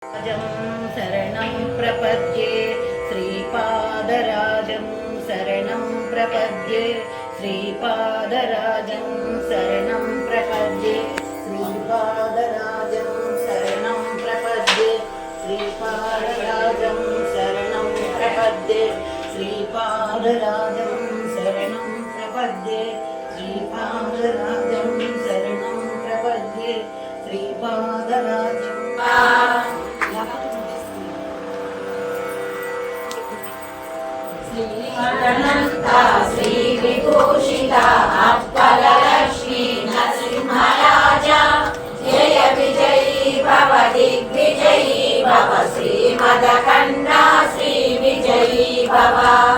शरणं प्रपद्ये श्रीपादराजं शरणं प्रपद्ये श्रीपादराजं शरणं प्रपद्ये श्रीपादराजं शरणं प्रपद्ये श्रीपादराजं शरणं प्रपद्ये श्रीपादराजं शरणं प्रपद्ये श्रीपादराजं शरणं प्रपद्ये श्रीपादराजं अनंता श्री विभूषिता अप्पलक्ष्मी नरसिंहराजा जय विजयी भव दिग्विजयी भव श्रीमदखण्डा श्री विजयी भव।